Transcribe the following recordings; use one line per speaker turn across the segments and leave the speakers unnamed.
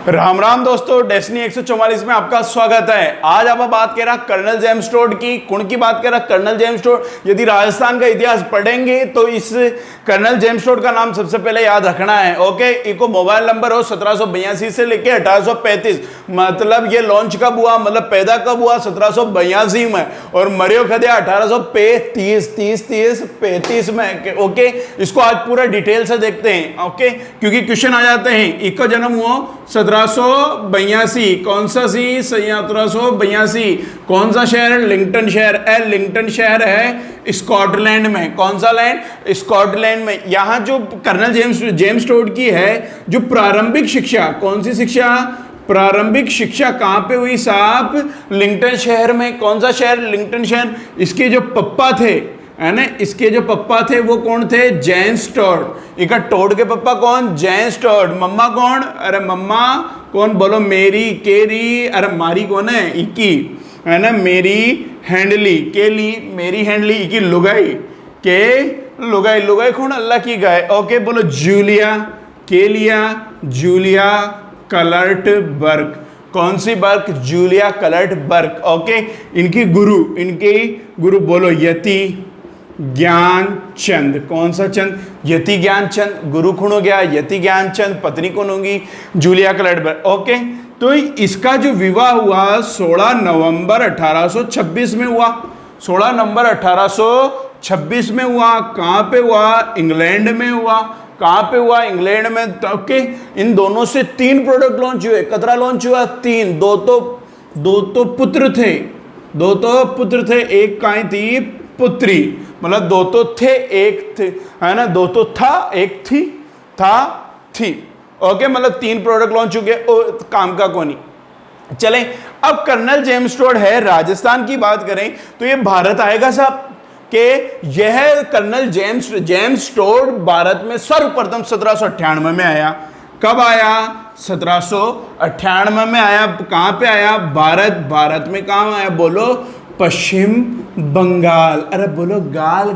राम राम दोस्तों, डेस्टिनी 144 में आपका स्वागत है। आज आप बात कर रहा कर्नल जेम्स टोड की, कौन की बात कर रहा कर्नल जेम्स टोड। यदि राजस्थान का इतिहास पढ़ेंगे तो इस कर्नल जेम्स टोड का नाम सबसे पहले याद रखना है। ओके, इको मोबाइल नंबर हो 1782 से लेके 1835, मतलब ये लॉन्च कब हुआ, मतलब पैदा कब हुआ 1782 में, और मरियो खदिया 1835 में। ओके, इसको आज पूरा डिटेल से देखते हैं। ओके, क्योंकि क्वेश्चन आ जाते हैं। इको जन्म हुआ 1782, कौन सा सी 1782, कौन सा शहर, लिंकटन शहर। लिंकटन शहर है स्कॉटलैंड में। कौन सा लैंड, स्कॉटलैंड में। यहां जो कर्नल जेम्स टोड की है जो प्रारंभिक शिक्षा, कौन सी शिक्षा, प्रारंभिक शिक्षा कहां पे हुई साहब, लिंकटन शहर में। कौन सा शहर, लिंकटन शहर। इसके जो पप्पा थे, है ना, इसके जो पप्पा थे वो कौन थे, जेम्स टोड। इका टोड के पप्पा कौन, जेम्स टोड। मम्मा कौन, अरे मम्मा कौन बोलो, मेरी केरी, अरे मारी कौन है, इकी, है ना, मेरी हैंडली, केली मेरी हैंडली, इकी लुगाई, के लुगाई, लुगाई कौन, अल्लाह की गाय। ओके, बोलो जूलिया, केलिया, जूलिया कलर्ट बर्ग। कौन सी बर्ग, जूलिया कलर्ट बर्ग। ओके, इनके गुरु बोलो यति ज्ञानचंद। कौन सा चंद, यति ज्ञानचंद। गुरु कौन हो गया, यति ज्ञानचंद। पत्नी कौन होगी, जूलिया क्लर्टबर्ग। ओके, तो इसका जो विवाह हुआ 16 नवंबर 1826 में हुआ। 16 नवंबर 1826 में हुआ। कहां पे हुआ, इंग्लैंड में हुआ। कहां पे हुआ, इंग्लैंड में। ओके, इन दोनों से 3 प्रोडक्ट लॉन्च हुए। कतरा लॉन्च हुआ, 3। दो तो पुत्र थे, एक कहां थी, पुत्री, मतलब 2 तो थे, एक थे, है ना, 2 तो था, एक थी। ओके, मतलब 3 प्रोडक्ट लॉन्च हो गए, काम का कोनी। चलें, अब कर्नल जेम्स टोड है, राजस्थान की बात करें तो ये भारत आएगा साहब, कि यह कर्नल जेम्स टोड भारत में सर्वप्रथम 1798 में आया। कब आया, 1798 में आया। कहां पे आया, भारत में। कहां आया, बोलो पश्चिम बंगाल। अरे बोलो गाल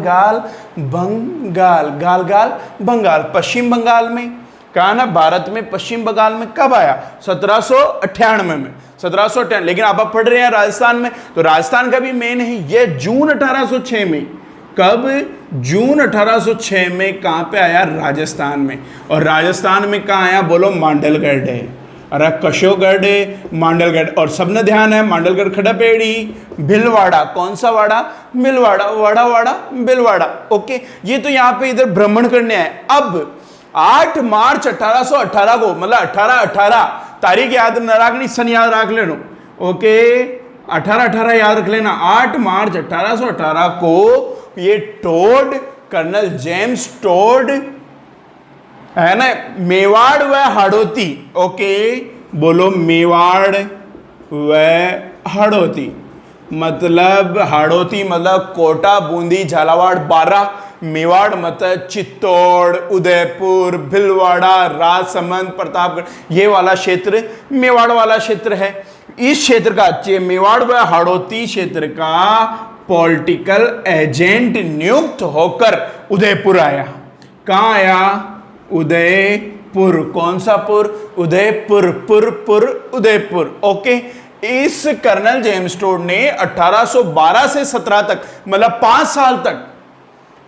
बंगाल, पश्चिम बंगाल में। कहा ना, भारत में पश्चिम बंगाल में। कब आया, 1798 में, 1798। लेकिन अब आप पढ़ रहे हैं राजस्थान में, तो राजस्थान का भी मेन है ये जून 1806 में। कब, जून 1806 में। कहां पे आया, राजस्थान में। और राजस्थान में कहां आया, बोलो मांडलगढ़ है, अरे कशोगढ़ है, मांडलगढ़। और सबने ध्यान है, मांडलगढ़, खड़ापेड़ी, भिलवाड़ा। कौन सा वाड़ा, भिलवाड़ा, वाड़ा भिलवाड़ा। ओके, ये तो यहां पे इधर भ्रमण करने आए। अब 8 मार्च 1818 को, मतलब 1818 तारीख याद न रखनी, सन याद रख लेना। ओके, 1818 याद रख लेना। 8 मार्च 1818 को ये टोड, कर्नल जेम्स टोड, है ना, मेवाड़ व हाड़ौती। ओके, बोलो मेवाड़ व हाड़ौती, मतलब हाड़ौती मतलब कोटा, बूंदी, झालावाड़, बारां। मेवाड़ मतलब चित्तौड़, उदयपुर, भिलवाड़ा, राजसमंद, प्रतापगढ़, ये वाला क्षेत्र मेवाड़ वाला क्षेत्र है। इस क्षेत्र का, मेवाड़ व हाड़ौती क्षेत्र का पॉलिटिकल एजेंट नियुक्त होकर उदयपुर आया। कहां आया, उदयपुर। कौन सा पुर, उदयपुर, उदयपुर। ओके, इस कर्नल जेम्स टोड ने 1812 से 17 तक, मतलब 5 साल तक,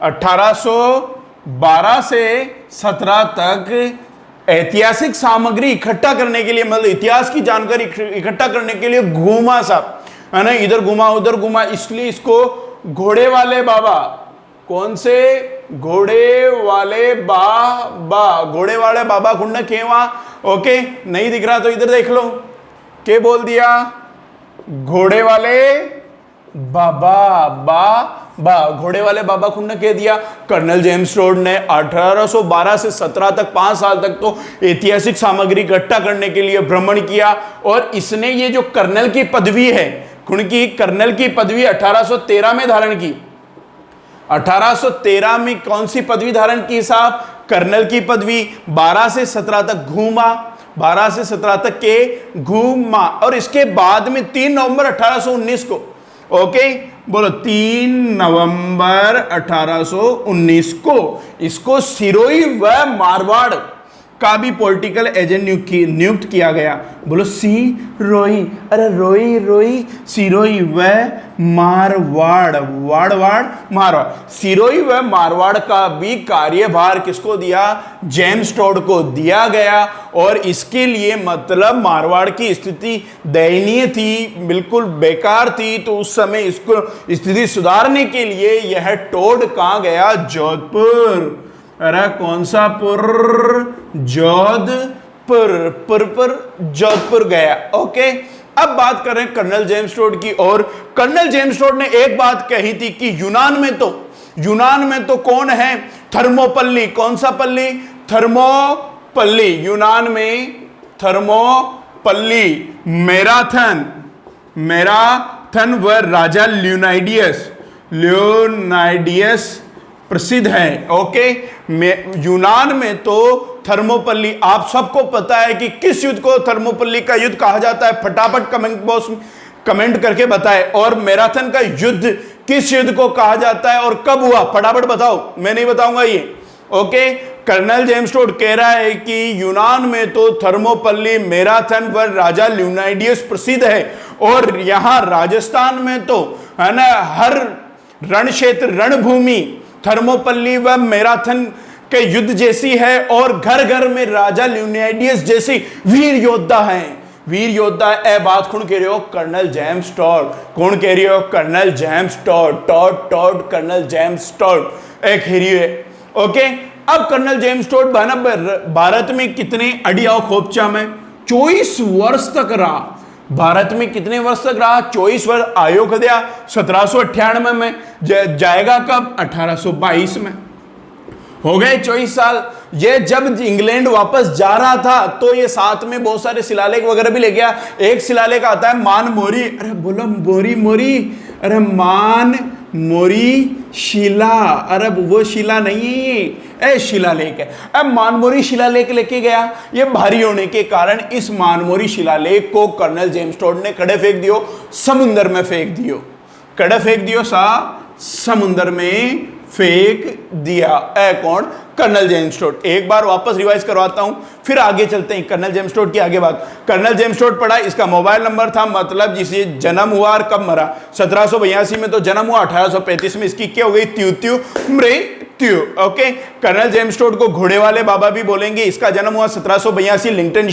1812 से 17 तक ऐतिहासिक सामग्री इकट्ठा करने के लिए, मतलब इतिहास की जानकारी इकट्ठा करने के लिए घूमा साहब, है ना, इधर घुमा उधर घुमा। इसलिए इसको घोड़े वाले बाबा, कौन से, घोड़े वाले बाबा खुंडा केवा। ओके, नहीं दिख रहा तो इधर देख लो, क्या बोल दिया, घोड़े वाले बाबा, घोड़े वाले बाबा खुंडा कह दिया। कर्नल जेम्स टोड ने 1812 से 17 तक, 5 साल तक तो ऐतिहासिक सामग्री इकट्ठा करने के लिए भ्रमण किया। और इसने ये जो कर्नल की पदवी है, उनकी कर्नल की पदवी 1813 में धारण की। 1813 में कौन सी पदवी धारण की साहब, कर्नल की पदवी। 12 से 17 तक घूमा, 12 से 17 तक के घूमा। और इसके बाद में 3 नवंबर 1819 को, ओके बोलो, 3 नवंबर 1819 को इसको सिरोही व मारवाड़ का भी पॉलिटिकल एजेंट नियुक्त किया गया। बोलो सिरोही, अरे रोई रोई सिरोही व मारवाड़, वाड़ मारवाड़, सिरोही व मारवाड़ का भी कार्यभार किसको दिया? जेम्स टोड को दिया गया। और इसके लिए मतलब मारवाड़ की स्थिति दयनीय थी, बिल्कुल बेकार थी, तो उस समय इसको स्थिति सुधारने के लिए यह टोड कहां गया? जोधपुर। अरे कौन सा पुर? जोधपुर, पुर जोधपुर गया। ओके, अब बात करें कर्नल जेम्स टोड की। और कर्नल जेम्स टोड ने एक बात कही थी कि यूनान में तो कौन है? थर्मोपल्ली। कौन सा पल्ली? थर्मोपल्ली। यूनान में थर्मोपल्ली, मैराथन व राजा ल्यूनाइडियस प्रसिद्ध है। ओके, यूनान में तो थर्मोपल्ली, आप सबको पता है कि किस युद्ध को थर्मोपल्ली का युद्ध कहा जाता है? फटाफट कमेंट बॉक्स में कमेंट करके बताएं। और मैराथन का युद्ध किस युद्ध को कहा जाता है और कब हुआ? फटाफट बताओ, मैं नहीं बताऊंगा ये। ओके, कर्नल जेम्स टोड कह रहा है कि यूनान में तो थर्मोपल्ली, मैराथन व राजा ल्यूनाइडियस प्रसिद्ध है। और यहां राजस्थान में तो है ना, हर रण क्षेत्र, रणभूमि थर्मोपल्ली व मैराथन के युद्ध जैसी है। और घर घर में राजा ल्यूनाइडियस जैसी वीर योद्धा हैं। वीर योद्धा। ए बात कौन कह रहे हो? Colonel James Tod. कौन कह रही हो? Colonel James Tod. Tod colonel James Tod एक हीरो है। ओके, अब कर्नल जेम्स टोड भारत में कितने अडियाओ खोपचा में 24 वर्ष तक रहा। भारत में कितने वर्ष तक रहा? 24 वर्ष। आयोग दिया 1798 में, जाएगा कब? 1822 में। हो गए 24 साल। ये जब इंग्लैंड वापस जा रहा था तो ये साथ में बहुत सारे शिलालेख वगैरह भी ले गया। एक शिलालेख आता है मान मोरी, अरे बोलो मोरी मोरी, अरे मान मोरी शिला, अरे वो शिला नहीं है, शिलालेख है। अब मानमोरी शिलालेख लेके गया। ये भारी होने के कारण इस मानमोरी शिलालेख को कर्नल जेम्स टोड ने कड़े फेंक दियो, समुंदर में फेंक दियो। कड़े फेंक दियो समुंदर में फेंक दिया। कौन? Colonel James Tod. एक बार वापस रिवाइज करवाता हूं, फिर आगे चलते हैं कर्नल जेम्स टोड की आगे बात। कर्नल जेम्स टोड पढ़ा, इसका मोबाइल नंबर था, मतलब जिसे जन्म हुआ और कब मरा। 1782 में तो जन्म हुआ, 1835 में इसकी क्या हो गई? त्यू मृत्यु। ओके, कर्नल जेम्स टोड को घोड़े वाले बाबा भी बोलेंगे। इसका जन्म हुआ 1782, लिंकटन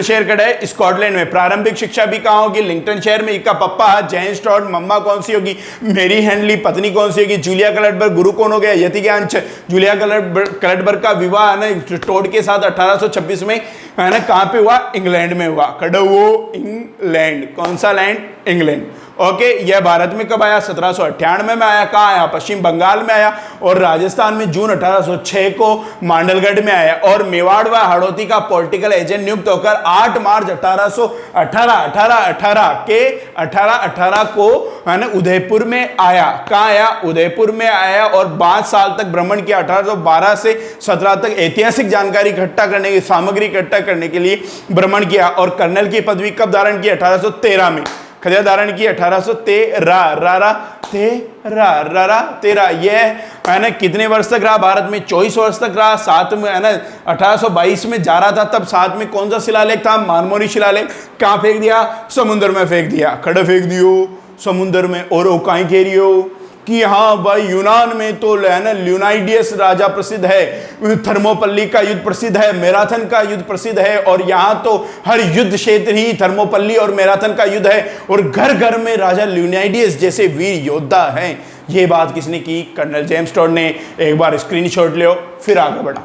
शहर कड़ा है, स्कॉटलैंड में। प्रारंभिक शिक्षा भी कहां होगी? लिंकटन शहर में। इसका पप्पा जेम्स टोड, मम्मा कौन सी होगी? मेरी हेनली। पत्नी कौन सी होगी? जूलिया क्लटबर्ग। गुरु कौन हो गया? यति ज्ञान। जूलिया क्लटबर्ग का विवाह है ना टोड के साथ 1826 में है ना, कहां पे हुआ? इंग्लैंड में हुआ। कडवो इंग्लैंड। कौन सा लैंड? इंग्लैंड। ओके, यह भारत में कब आया? 1798 में आया। कहां आया? पश्चिम बंगाल में आया। और राजस्थान में जून 1806 को मांडलगढ़ में आया। और मेवाड़ व हाड़ौती का पॉलिटिकल एजेंट नियुक्त होकर 8 मार्च 1818 को है ना उदयपुर में आया। कहां आया? उदयपुर में आया। और 5 साल तक भ्रमण किया। 1812 से 17 तक ऐतिहासिक जानकारी इकट्ठा करने की, सामग्री इकट्ठा करने के लिए भ्रमण किया। और कर्नल की पदवी कब धारण की? 1813 में। खदिया धारण की 1813। यह है ना कितने वर्ष तक रहा भारत में? 24 वर्ष तक रहा। साथ में है ना 1822 में जा रहा था, तब साथ में कौन सा शिलालेख था? मानमोरी शिलालेख। कहां फेंक दिया? समुद्र में फेंक दिया। खड़े फेंक दियो समुद्र में। और वो कहीं कह रही हो कि हाँ भाई यूनान में तो ल्यूनाइडियस राजा प्रसिद्ध है, थर्मोपल्ली का युद्ध प्रसिद्ध है, मैराथन का युद्ध प्रसिद्ध है। और यहाँ तो हर युद्ध क्षेत्र ही थर्मोपल्ली और मैराथन का युद्ध है। और घर घर में राजा ल्यूनाइडियस जैसे वीर योद्धा हैं। ये बात किसने की? कर्नल जेम्स टोड ने। एक बार स्क्रीनशॉट लो, फिर आगे बढ़ा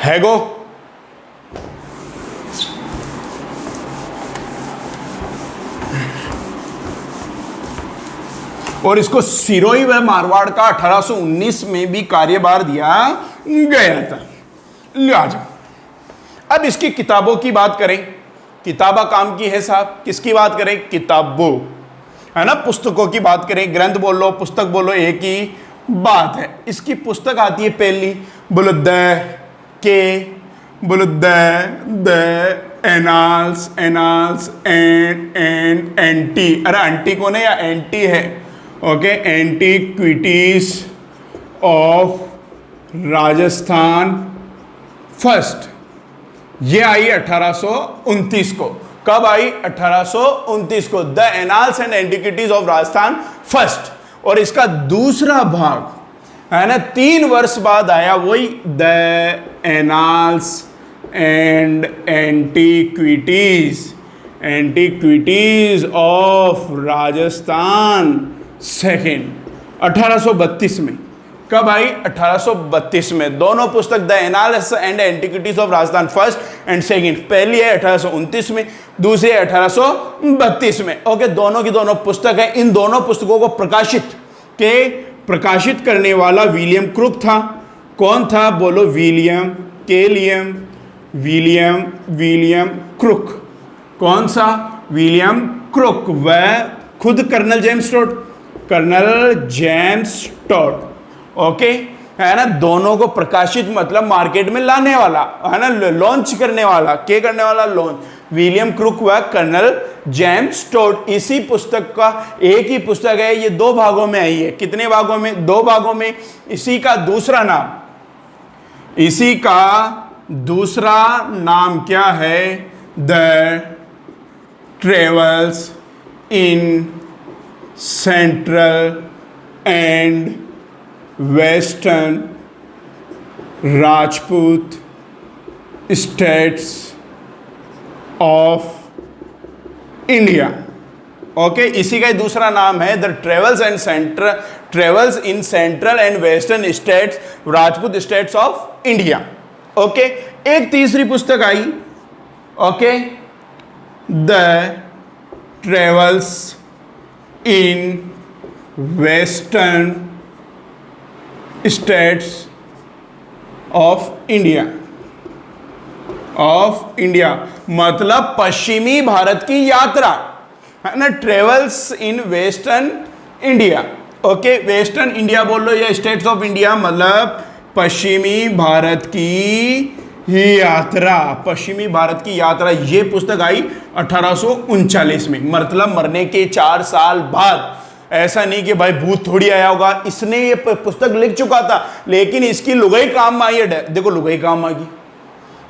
है गो। और इसको सिरोही व मारवाड़ का 1819 में भी कार्यभार दिया गया था। लिहाजा अब इसकी किताबों की बात करें। किताबा काम की है साहब, किसकी बात करें? किताबों, है ना, पुस्तकों की बात करें। ग्रंथ बोलो, पुस्तक बोलो, एक ही बात है। इसकी पुस्तक आती है पहली, बोलो द एनाल्स एंड एंटी। अरे एंटी कौन है? या एंटी है? Okay, antiquities of Rajasthan first, ये आई 1829 को। कब आई? 1829 को। The annals and antiquities of Rajasthan first. और इसका दूसरा भाग है ना 3 वर्ष बाद आया, वही the annals and antiquities of Rajasthan second, 1832 में। कब आई? 1832 में। दोनों पुस्तक the analysis and antiquities of Rajasthan first and second, पहली है 1829 में, दूसरी है 1832 में। ओके, दोनों की दोनों पुस्तक है। इन दोनों पुस्तकों को प्रकाशित करने वाला विलियम क्रुक था। कौन था? बोलो। William Crook. कौन सा? William Crook. वह खुद कर्नल जेम्स टॉड। ओके, है ना। दोनों को प्रकाशित मतलब मार्केट में लाने वाला, है ना, लॉन्च करने वाला। क्या करने वाला? लॉन्च। विलियम क्रुक व कर्नल जेम्स टॉड। इसी पुस्तक का एक ही पुस्तक है, ये 2 भागों में आई है। कितने भागों में? 2 भागों में। इसी का दूसरा नाम क्या है? The travels in central and western Rajput states of India. Okay, इसी का दूसरा नाम है the travels in central and western states Rajput states of India. Okay, एक तीसरी पुस्तक आई। Okay, the travels in western states of India मतलब पश्चिमी भारत की यात्रा, है ना। Travels in western India. Okay, western India बोल लो या स्टेट्स ऑफ इंडिया, मतलब पश्चिमी भारत की यात्रा। पश्चिमी भारत की यात्रा, ये पुस्तक आई 1839 में, मतलब मरने के 4 साल बाद। ऐसा नहीं कि भाई भूत थोड़ी आया होगा, इसने ये पुस्तक लिख चुका था, लेकिन इसकी लुगाई काम आई है। देखो, लुगाई काम आ गई।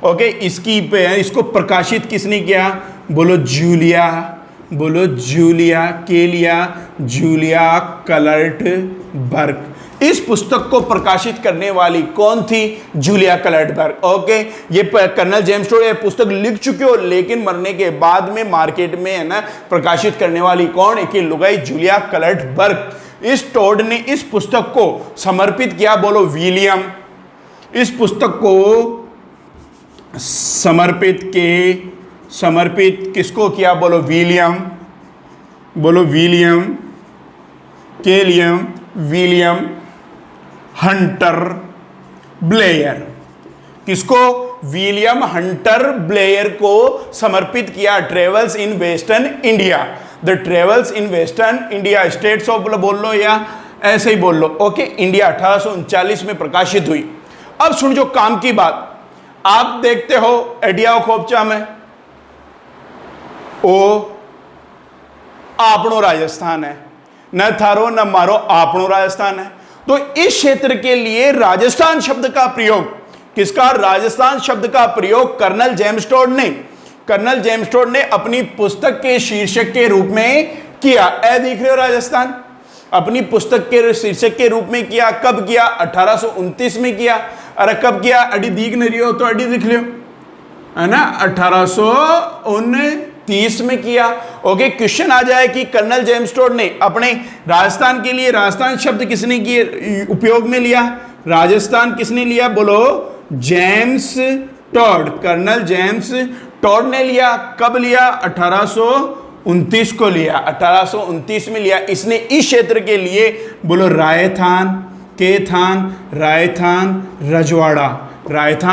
ओके, इसको प्रकाशित किसने किया? बोलो जूलिया क्लर्टबर्ग। इस पुस्तक को प्रकाशित करने वाली कौन थी? जूलिया क्लर्टबर्ग। ओके, ये कर्नल जेम्स टॉड ये पुस्तक लिख चुके हो, लेकिन मरने के बाद में मार्केट में, है ना, प्रकाशित करने वाली कौन? एक लुगाई जूलिया क्लर्टबर्ग। इस टॉड ने इस पुस्तक को समर्पित किया। बोलो विलियम। इस पुस्तक को समर्पित किसको किया? बोलो विलियम हंटर ब्लेयर। किसको? विलियम हंटर ब्लेयर को समर्पित किया। Travels in western India, the travels in western India states of, बोल लो या ऐसे ही बोल लो। ओके, इंडिया 1839 में प्रकाशित हुई। अब सुन जो काम की बात, आप देखते हो एडिया खोपचा में ओ आपनो राजस्थान है, न थारो न मारो, आपनो राजस्थान है। तो इस क्षेत्र के लिए राजस्थान शब्द का प्रयोग, किसका? राजस्थान शब्द का प्रयोग कर्नल जेम्स टॉड ने अपनी पुस्तक के शीर्षक के रूप में किया। ए देख रहे हो राजस्थान, अपनी पुस्तक के शीर्षक के रूप में किया। कब किया? 1829 में किया। अरे कब किया? अड़ी दीख नहीं रही हो तो अड़ी दिख लियो, है ना, 1829 में किया। ओके, क्वेश्चन आ जाए कि कर्नल जेम्स टॉड ने अपने राजस्थान के लिए राजस्थान शब्द किसने किए उपयोग में लिया? राजस्थान किसने लिया? बोलो James Tod. Colonel James Tod ने लिया। कब लिया? 1829 को लिया, 1829 में लिया। इसने इस क्षेत्र के लिए बोलो रायथान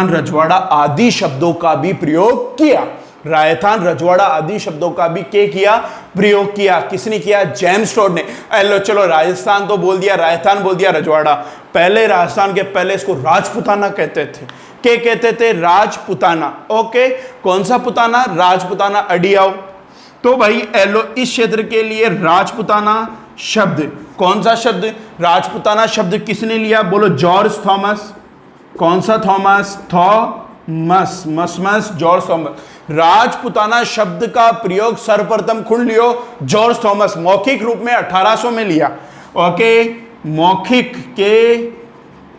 रजवाड़ा आदि शब्दों का भी प्रयोग किया। रायथान रजवाड़ा आदि शब्दों का भी किया प्रयोग किया। किसने किया? जेम्स टॉड ने। चलो राजस्थान तो बोल दिया, रायथान बोल दिया, रजवाड़ा। पहले राजस्थान के पहले इसको राजपुताना कहते थे। क्या कहते थे? राजपुताना। ओके, कौन सा पुताना? राजपुताना। अडियाओ तो भाई एलो इस क्षेत्र के लिए राजपुताना शब्द, कौन सा शब्द? राजपुताना शब्द किसने लिया? बोलो जॉर्ज थॉमस। कौन सा थॉमस? थॉमस, मस जॉर्ज थॉमस। राजपुताना शब्द का प्रयोग सर्वप्रथम खुण लियो जॉर्ज थॉमस, मौखिक रूप में 1800 में लिया। ओके,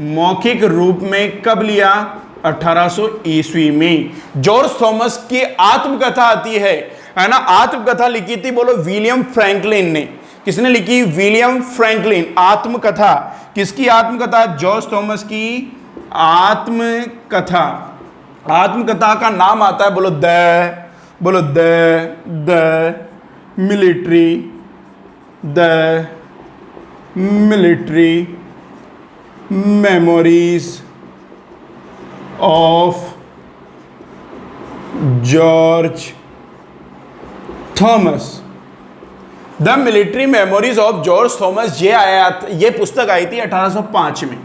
मौखिक रूप में कब लिया? 1800 ईस्वी में। जॉर्ज थॉमस की आत्मकथा आती है ना, आत्मकथा लिखी थी, बोलो, विलियम फ्रैंकलिन ने। किसने लिखी? William Franklin. आत्मकथा, किसकी आत्मकथा? जॉर्ज थॉमस की आत्मकथा। आत्मकथा का नाम आता है, बोलो military memories of George Thomas. The military memories of George Thomas, ये पुस्तक आई थी 1805 में।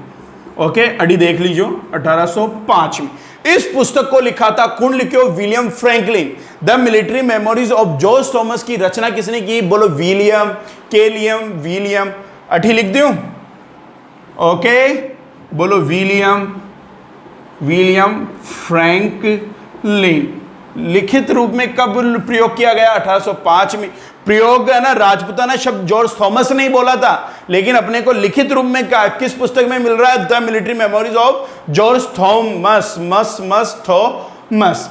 ओके, अड़ी देख लीजिए, 1805 में इस पुस्तक को लिखा था, कौन लिखो? William Franklin. The military memories of George Thomas की रचना किसने की? बोलो, विलियम। अठी लिख दूं? ओके, बोलो, विलियम फ्रैंकलिन। लिखित रूप में कब प्रयोग किया गया? 1805 में। प्रयोग है ना, राजपुताना शब्द जॉर्ज थॉमस ने ही बोला था, लेकिन अपने को लिखित रूप में किस पुस्तक में मिल रहा है? The military memories of George Thomas.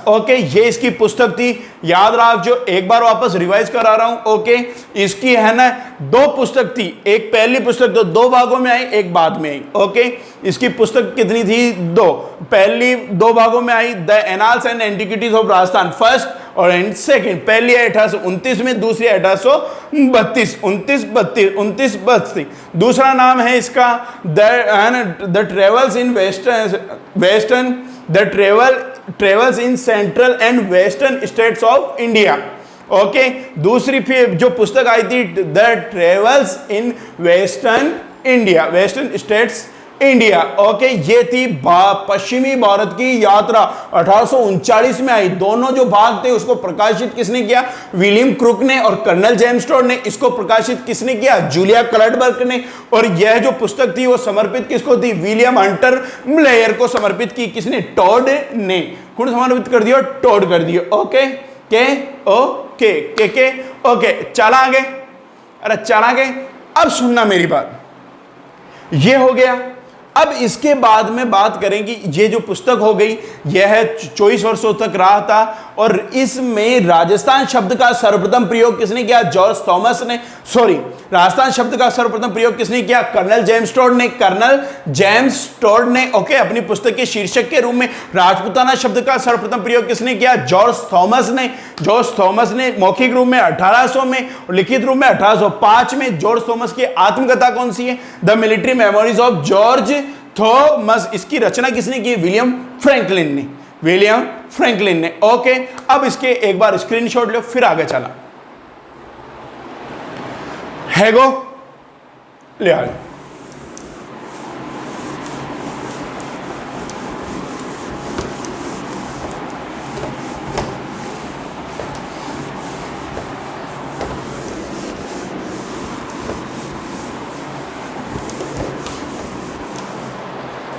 Okay, ये इसकी पुस्तक थी। याद रहा, जो एक बार वापस रिवाइज करा रहा हूं। ओके, इसकी है ना 2 पुस्तक थी, एक पहली पुस्तक तो 2 भागों में आई, एक बाद में आई। ओके, इसकी पुस्तक कितनी थी? 2। पहली 2 भागों में आई, the annals and antiquities of Rajasthan first और सेकंड। पहली है 1829 में, दूसरी 1832। दूसरा नाम है इसका the travels in travels in central and western states of India. Okay, दूसरी फिर जो पुस्तक आई थी, the travels in western states India. Okay, ये थी पश्चिमी भारत की यात्रा, 1839 में आई। दोनों जो भाग थे उसको प्रकाशित किसने किया? विलियम क्रुक ने। और कर्नल जेम्स टोड ने। इसको प्रकाशित किसने किया? जूलिया क्लर्टबर्ग ने। और यह जो पुस्तक थी वो समर्पित किसको थी? विलियम हंटर ब्लेयर को समर्पित की। किसने? टोड ने। कौन समर्पित कर दिया? टोड कर दिया। ओके, ओके, चला आगे। अरे चला आगे, अब सुनना मेरी बात। ये हो गया। अब इसके बाद में बात करेंगे, ये जो पुस्तक हो गई, यह 24 वर्षों तक रहा था। और इसमें राजस्थान शब्द का सर्वप्रथम प्रयोग किसने किया? जॉर्ज थॉमस ने। राजस्थान शब्द का सर्वप्रथम प्रयोग किसने किया? कर्नल जेम्स टोड ने। ओके, अपनी पुस्तक के शीर्षक के रूप में राजपुताना शब्द का सर्वप्रथम प्रयोग किसने किया? जॉर्ज थॉमस ने मौखिक रूप में 1800 में और लिखित रूप में 1805 में। जॉर्ज थॉमस की आत्मकथा कौन सी है? The military memories of George Thomas. इसकी रचना किसने की? विलियम फ्रैंकलिन ने। ओके, अब इसके एक बार स्क्रीनशॉट लो, फिर आगे चला। हैगो ले आए।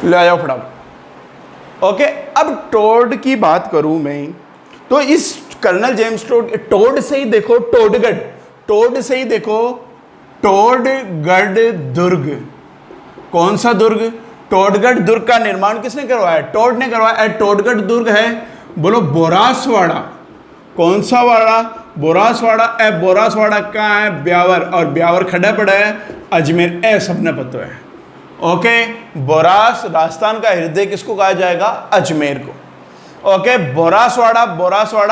ले आया फटाफट। ओके, अब टोड की बात करूं मैं, तो इस कर्नल जेम्स टोड से ही देखो, टोडगढ़ दुर्ग। कौन सा दुर्ग? टोडगढ़ दुर्ग का निर्माण किसने करवाया? टोड ने करवाया। टोडगढ़ दुर्ग है, बोलो, बोरासवाड़ा। कौन सा वाड़ा? बोरासवाड़ा। बोरासवाड़ा कहाँ है? ब्यावर। और ब्यावर खड़ा पड़ा है अजमेर। सबने पता है। ओके, बोरास, राजस्थान का हृदय किसको कहा जाएगा? अजमेर को। ओके, बोरासवाड़ा,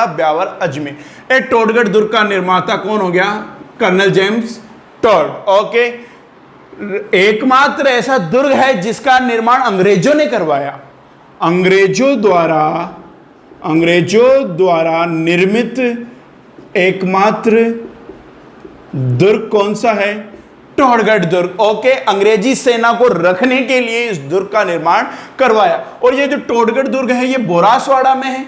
ब्यावर, अजमेर। टोडगढ़ दुर्ग का निर्माता कौन हो गया? Colonel James toad. ओके, एकमात्र ऐसा दुर्ग है जिसका निर्माण अंग्रेजों ने करवाया। अंग्रेजों द्वारा निर्मित एकमात्र दुर्ग कौन सा है? टोडगढ़ दुर्ग। ओके, अंग्रेजी सेना को रखने के लिए इस दुर्ग का निर्माण करवाया। और ये जो टोडगढ़ दुर्ग है, ये बोरासवाड़ा में है।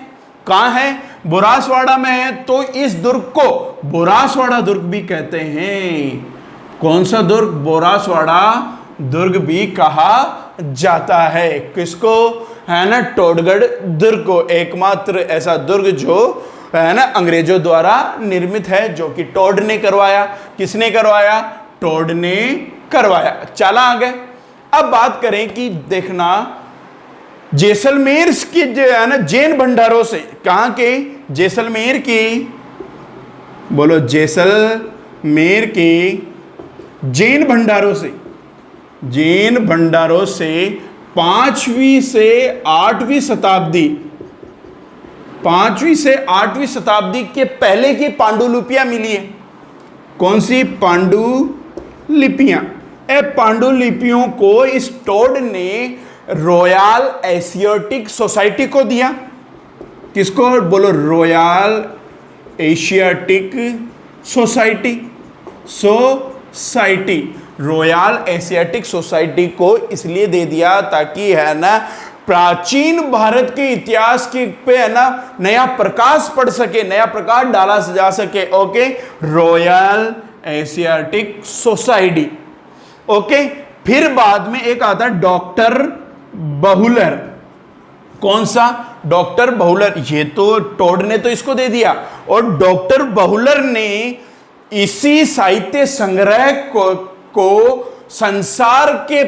कहां है? बोरासवाड़ा में है। तो इस दुर्ग को बोरासवाड़ा दुर्ग भी कहते हैं। कौन सा दुर्ग? बोरासवाड़ा दुर्ग भी कहा जाता है। किसको? है ना टोडगढ़ दुर्ग को, एकमात्र ऐसा दुर्ग जो है ना अंग्रेजों द्वारा निर्मित है, जो कि टोड ने करवाया। किसने करवाया? टोड ने करवाया। चला आगे। अब बात करें कि देखना जैसलमेर की जो है ना जैन भंडारों से, कहां के? जैसलमेर की, बोलो जैसलमेर के जैन भंडारों से, जैन भंडारों से 5वीं से 8वीं शताब्दी, 5वीं से 8वीं शताब्दी के पहले की पांडुलिपियां मिली है। कौन सी? पांडुलिपियां। पांडुलिपियों को इस टोड ने रॉयल एशियाटिक सोसाइटी को दिया। किसको? बोलो royal Asiatic society. Royal Asiatic society को इसलिए दे दिया ताकि है ना प्राचीन भारत के इतिहास के पे है ना नया प्रकाश पड़ सके, नया प्रकाश डाला जा सके। Okay, royal Asiatic society. Okay, फिर बाद में एक आता है डॉक्टर बहुलर। कौन सा? डॉक्टर बहुलर। ये तो टोड ने तो इसको दे दिया, और डॉक्टर बहुलर ने इसी साहित्य संग्रह को संसार के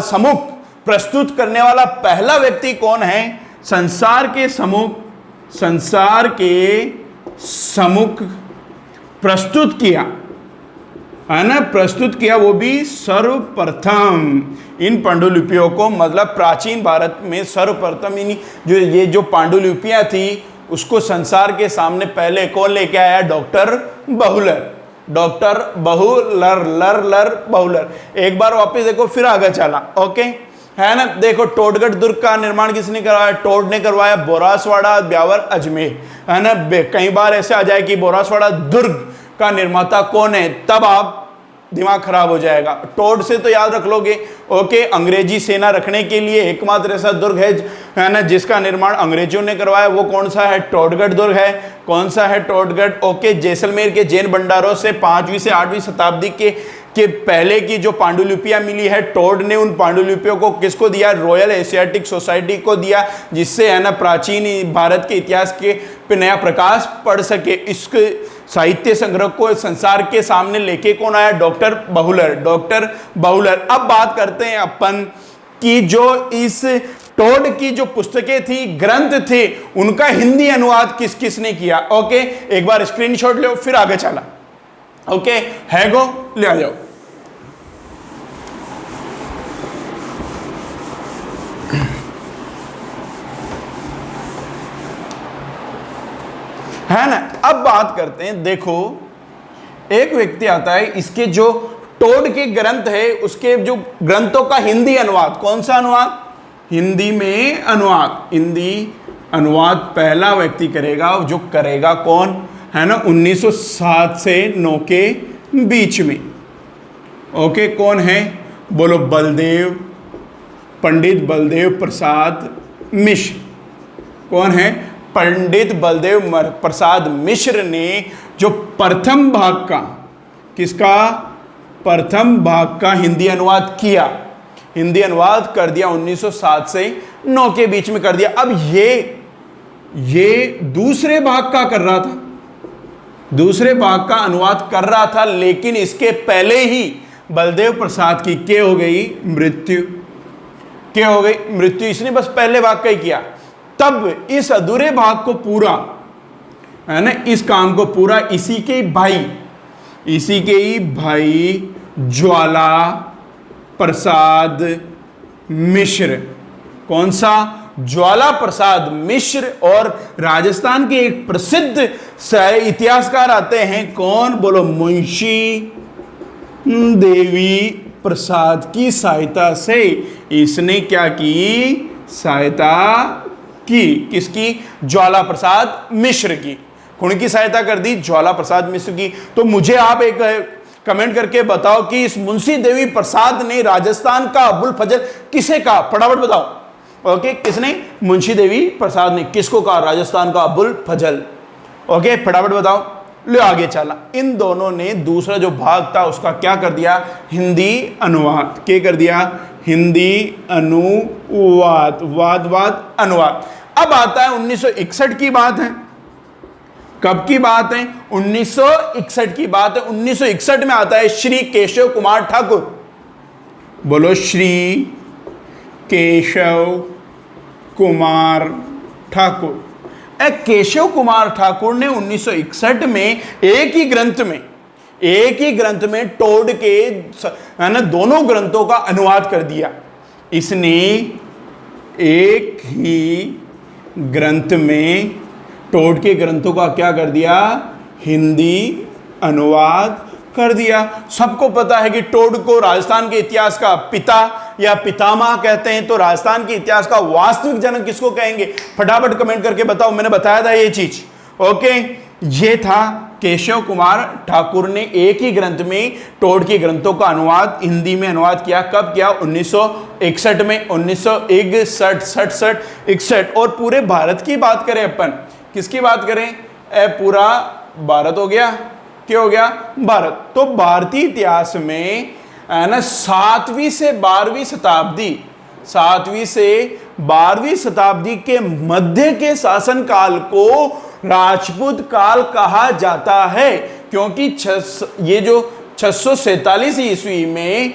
सम्मुख प्रस्तुत करने वाला पहला व्यक्ति कौन है? संसार के सम्मुख प्रस्तुत किया, है ना, प्रस्तुत किया, वो भी सर्वप्रथम इन पांडुलिपियों को, मतलब प्राचीन भारत में सर्वप्रथम इन जो पांडुलिपियां थी उसको संसार के सामने पहले कौन लेके आया? Doctor Buhler. डॉक्टर बहुलर। एक बार वापस देखो, फिर आगे चला। ओके, है ना, देखो टोडगढ़ दुर्ग का निर्माण किसने करवाया? टोड ने करवाया। बोरासवाड़ा, ब्यावर, अजमेर, है ना। कई बार ऐसे आ जाए कि बोरासवाड़ा दुर्ग का निर्माता कौन है, तब आप दिमाग खराब हो जाएगा। टोड से तो याद रख लोगे। ओके, अंग्रेजी सेना रखने के लिए एकमात्र ऐसा दुर्ग है ना जिसका निर्माण अंग्रेजों ने करवाया, वो कौन सा है? टोडगढ़ दुर्ग है। कौन सा है? टोडगढ़। ओके, जैसलमेर के जैन भंडारों से 5वीं से 8वीं शताब्दी के पहले की जो पांडुलिपियां मिली है, टोड ने उन पांडुलिपियों को किसको दिया? रॉयल एशियाटिक सोसाइटी को दिया, जिससे है ना प्राचीन भारत के इतिहास के पे नया प्रकाश पड़ सके। इसके साहित्य संग्रह को संसार के सामने लेके कौन आया? Doctor Buhler. डॉक्टर बहुलर। अब बात करते हैं अपन की जो इस टोड की जो पुस्तकें थी, ग्रंथ थे, उनका हिंदी अनुवाद किस किसने किया। ओके, एक बार स्क्रीनशॉट लो, फिर आगे चला। ओके, है गो, ले आ जाओ। है ना। अब बात करते हैं, देखो एक व्यक्ति आता है, इसके जो टोड के ग्रंथ है उसके जो ग्रंथों का हिंदी अनुवाद, कौन सा अनुवाद? हिंदी में अनुवाद। हिंदी अनुवाद पहला व्यक्ति करेगा, जो करेगा कौन है ना 1907 से 9 के बीच में। ओके, कौन है? बोलो बलदेव, पंडित बलदेव प्रसाद मिश्र। कौन है? पंडित बलदेव प्रसाद मिश्र ने जो प्रथम भाग का, किसका? प्रथम भाग का हिंदी अनुवाद किया। हिंदी अनुवाद कर दिया 1907 से 9 के बीच में कर दिया। अब ये दूसरे भाग का कर रहा था, दूसरे भाग का अनुवाद कर रहा था, लेकिन इसके पहले ही बलदेव प्रसाद की क्या हो गई? मृत्यु। क्या हो गई? मृत्यु। इसने बस पहले भाग का ही किया। तब इस अधूरे भाग को पूरा, है ना, इस काम को पूरा इसी के ही भाई ज्वाला प्रसाद मिश्र। कौन सा? ज्वाला प्रसाद मिश्र। और राजस्थान के एक प्रसिद्ध इतिहासकार आते हैं, कौन? बोलो मुंशी देवी प्रसाद की सहायता से इसने क्या की? सहायता की। किसकी? ज्वाला प्रसाद मिश्र की। उनकी सहायता कर दी ज्वाला प्रसाद मिश्र की। तो मुझे आप एक कमेंट करके बताओ कि इस मुंशी देवी प्रसाद ने राजस्थान का अबुल फजल किसे कहा? फटाफट बताओ। ओके, किसने? मुंशी देवी प्रसाद ने किसको कहा? राजस्थान का अबुल फजल। ओके, फटाफट बताओ। लो आगे चला। इन दोनों ने दूसरा जो भाग था उसका क्या कर दिया? हिंदी अनुवाद। क्या कर दिया? हिंदी अनुवाद, वाद वाद अनुवाद। अब आता है 1961 की बात है। कब की बात है? 1961 की बात है। 1961 में आता है श्री केशव कुमार ठाकुर। बोलो, श्री केशव कुमार ठाकुर। केशव कुमार ठाकुर ने 1961 में एक ही ग्रंथ में टोड के है ना दोनों ग्रंथों का अनुवाद कर दिया। इसने एक ही ग्रंथ में टोड के ग्रंथों का क्या कर दिया? हिंदी अनुवाद कर दिया। सबको पता है कि टोड को राजस्थान के इतिहास का पिता या पितामह कहते हैं। तो राजस्थान के इतिहास का वास्तविक जनक किसको कहेंगे? फटाफट कमेंट करके बताओ। मैंने बताया था ये चीज। ओके, ये था केशव कुमार ठाकुर ने एक ही ग्रंथ में टोड के ग्रंथों का अनुवाद हिंदी में अनुवाद किया। कब किया? 1961 में। 1961 61। और पूरे भारत की बात करें अपन, किसकी बात करें? पूरा भारत हो गया। क्या हो गया? भारत। तो भारतीय इतिहास में है ना 7वीं से 12वीं शताब्दी के मध्य के शासन काल को राजपूत काल कहा जाता है। क्योंकि ये जो 647 ईस्वी में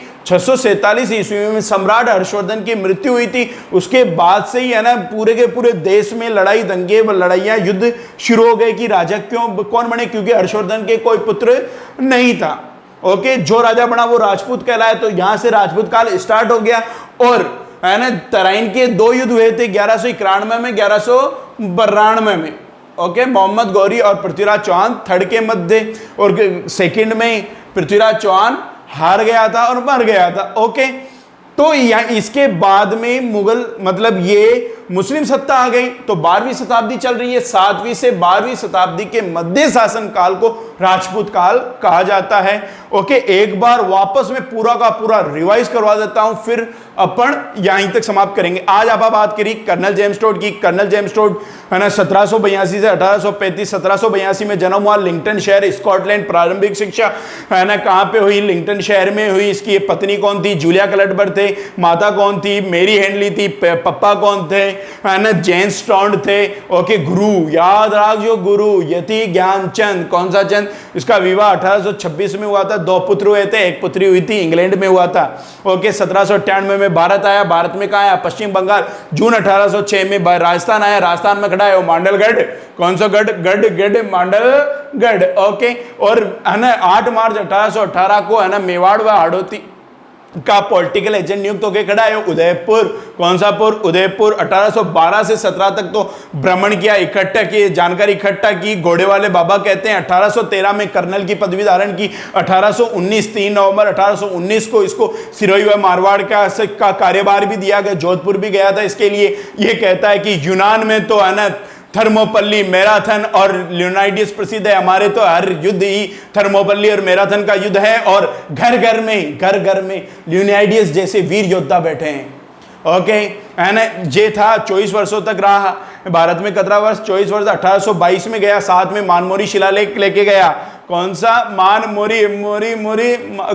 सम्राट हर्षवर्धन की मृत्यु हुई थी, उसके बाद से ही है ना पूरे के पूरे देश में लड़ाई दंगे लड़ाइयां युद्ध शुरू हो गए कि राजा कौन बने? क्योंकि हर्षवर्धन के कोई पुत्र नहीं था। ओके, जो राजा बना वो राजपूत कहलाए। तो यहां से राजपूत काल स्टार्ट हो गया। और है ना तराइन के 2 युद्ध हुए थे, 1191 में, 1192 में। ओके, मोहम्मद गौरी और पृथ्वीराज चौहान थर्ड के मध्य, और सेकंड में पृथ्वीराज चौहान हार गया था और मर गया था। ओके, तो इसके बाद में मुगल मतलब ये मुस्लिम सत्ता आ गई। तो 12वीं शताब्दी चल रही है। 7वीं से 12वीं शताब्दी के मध्य शासन काल को राजपूत काल कहा जाता है। ओके, एक बार वापस में पूरा का पूरा रिवाइज करवा देता हूं, फिर अपन यहीं तक समाप्त करेंगे। आज आप बात करी कर्नल जेम्स टोड की। कर्नल जेम्स टोड है ना 1782 से 1835। 1782 में जन्म हुआ, लिंकटन शहर, स्कॉटलैंड। प्रारंभिक शिक्षा है ना कहां पे हुई? लिंकटन शहर में हुई। इसकी पत्नी कौन थी? जूलिया क्लटबर्ट थे। माता कौन थी? मेरी हेनली थी। पापा कौन थे? है ना जेम्स टोड थे। ओके, गुरु याद रखो, गुरु यति ज्ञानचंद। कौन सा चंद? इसका विवाह 1826 में हुआ था। 2 पुत्र हुए थे, 1 पुत्री हुई थी, इंग्लैंड में हुआ था। ओके, 1798 में भारत आया। भारत में कहा आया? पश्चिम बंगाल। जून 1806 में राजस्थान आया। राजस्थान में खड़ा है मांडलगढ़। कौन सा गढ़? गढ़ मांडलगढ़। ओके, और है ना 8 मार्च 1818 को है ना मेवाड़ व हाड़ौती का पॉलिटिकल एजेंट नियुक्त होकर खड़ा है उदयपुर। कौन सा पुर? उदयपुर। 1812 से 17 तक तो भ्रमण किया, इकट्ठा की जानकारी इकट्ठा की। घोड़े वाले बाबा कहते हैं। 1813 में कर्नल की पदवी धारण की। 1819 3 नवंबर 1819 को इसको सिरोही व मारवाड़ का कार्यभार भी दिया गया। जोधपुर भी गया था इसके लिए। यह कहता है कि यूनान में तो है ना थर्मोपल्ली, मैराथन और लियोनाइडिस प्रसिद्ध है। हमारे तो हर युद्ध ही थर्मोपल्ली और मैराथन का युद्ध है। और घर घर में लियोनाइडिस जैसे वीर योद्धा बैठे हैं। ओके, है ना ये था। 24 वर्षों तक रहा भारत में। 17 वर्ष 24 वर्ष। 1822 में गया। साथ में मानमोरी शिलालेख लेके गया। कौन सा? मानमोरी। मोरी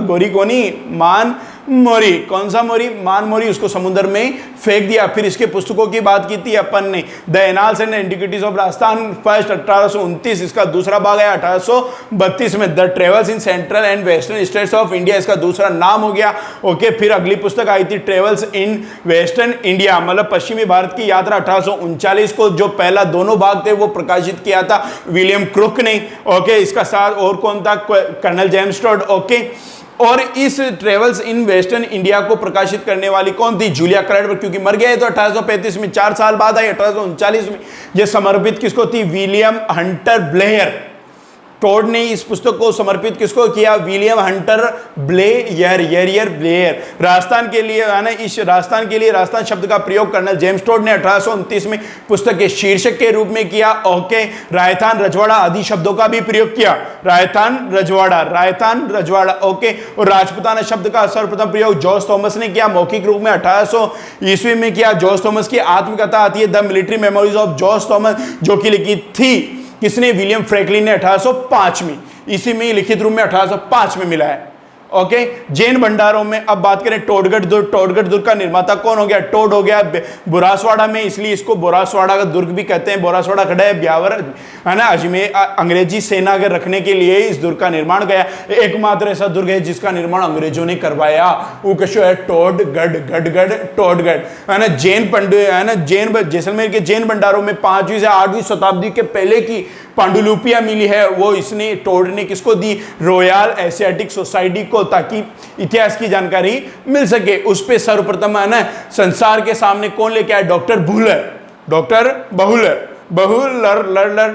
गोरी कोनी मान मोरी। कौन सा मोरी? मान मोरी। उसको समुद्र में फेंक दिया। फिर इसके पुस्तकों की बात की थी अपन ने। The annals and antiquities of Rajasthan first 1829। इसका दूसरा भाग है 1832 में। The travels in central and western states of India, इसका दूसरा नाम हो गया। ओके, फिर अगली पुस्तक आई थी ट्रेवल्स इन वेस्टर्न इंडिया, मतलब पश्चिमी भारत की यात्रा। 1839 को जो पहला दोनों भाग थे वो प्रकाशित किया था विलियम क्रुक ने। ओके, इसका साथ और कौन था? Colonel James toad. ओके, और इस ट्रेवल्स इन वेस्टर्न इंडिया को प्रकाशित करने वाली कौन थी? जूलिया क्लटबर्ट। क्योंकि मर गया है तो 1835 में, 4 साल बाद आई 1839 में। यह समर्पित किसको थी? William Hunter Blair. टोड ने इस पुस्तक को समर्पित किसको किया? William Hunter Blair. राजस्थान के लिए है ना इस राजस्थान के लिए राजस्थान शब्द का प्रयोग कर्नल जेम्स टोड ने 1829 में पुस्तक के शीर्षक के रूप में किया। ओके, राजस्थान रजवाड़ा आदि शब्दों का भी प्रयोग किया। राजस्थान रजवाड़ा। ओके, और राजपुताना शब्द का सर्वप्रथम प्रयोग जॉर्ज थॉमस ने किया मौखिक रूप में 1800 ईस्वी में किया। जॉर्ज थॉमस की आत्मकथा आती है the military memories of George Thomas, जो कि लिखी थी किसने? विलियम फ्रैंकलिन ने 1805 में। इसी में लिखित रूप में 1805 में मिला है। ओके। जैन भंडारों में अब बात करें टोडगढ़ दुर्ग। टोडगढ़ दुर्ग का निर्माता कौन हो गया? टोड हो गया बुरासवाड़ा में, इसलिए इसको बुरासवाड़ा का दुर्ग भी कहते हैं। बुरासवाड़ा खड़ा है ब्यावर, है ना, अजमेर। अंग्रेजी सेना अगर रखने के लिए इस दुर्ग का निर्माण गया। एकमात्र ऐसा दुर्ग है जिसका निर्माण अंग्रेजों ने करवाया, वो कशो है टोडगढ़, गढ़गढ़ टोडगढ़, है ना। जैन पंडित, है ना, जैन जैसलमेर के जैन भंडारों में 5वीं से 8वीं शताब्दी के पहले की पांडुलिपियां मिली है। वो इसने टोड ने किसको दी? रॉयल एशियाटिक सोसाइटी को, ताकि इतिहास की जानकारी मिल सके। उस पे सर्वप्रथम, है ना, संसार के सामने कौन लेके आया? Doctor Buhler, doctor Buhler,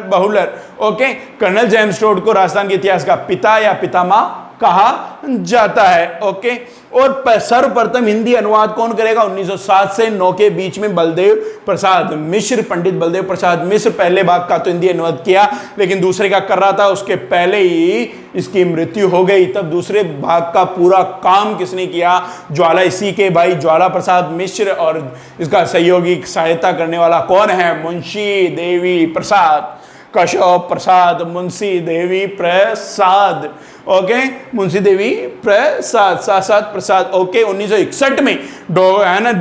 Buhler. Okay. Colonel James Tod को राजस्थान के इतिहास का पिता या पितामह कहा जाता है। ओके। और सर्वप्रथम हिंदी अनुवाद कौन करेगा? 1907 से 9 के बीच में बलदेव प्रसाद मिश्र, पंडित बलदेव प्रसाद मिश्र पहले भाग का तो हिंदी अनुवाद किया, लेकिन दूसरे का कर रहा था, उसके पहले ही इसकी मृत्यु हो गई। तब दूसरे भाग का पूरा काम किसने किया? ज्वाला, इसी के भाई ज्वाला प्रसाद मिश्र, और इसका सहयोगी सहायता करने वाला कौन है? मुंशी देवी प्रसाद, कश्यप प्रसाद, मुंशी देवी प्रसाद। ओके, मुंशी देवी प्रसाद, साथ प्रसाद। ओके। 1961 में है ना,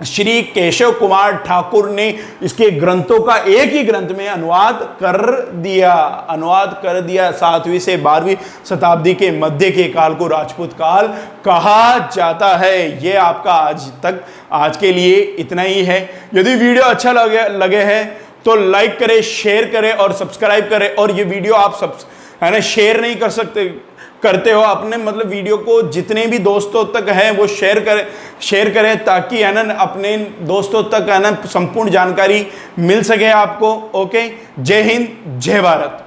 श्री केशव कुमार ठाकुर ने इसके ग्रंथों का एक ही ग्रंथ में अनुवाद कर दिया। 7वीं से 12वीं शताब्दी के मध्य के काल को राजपूत काल कहा जाता है। ये आपका आज के लिए इतना ही है। यदि वीडियो अच्छा लगे है तो लाइक करें, शेयर करें और सब्सक्राइब करें। और ये वीडियो आप सब, है ना, शेयर नहीं करते हो अपने, मतलब वीडियो को जितने भी दोस्तों तक है वो शेयर करें ताकि, है ना, अपने दोस्तों तक, है ना, संपूर्ण जानकारी मिल सके आपको। ओके। जय हिंद, जय भारत।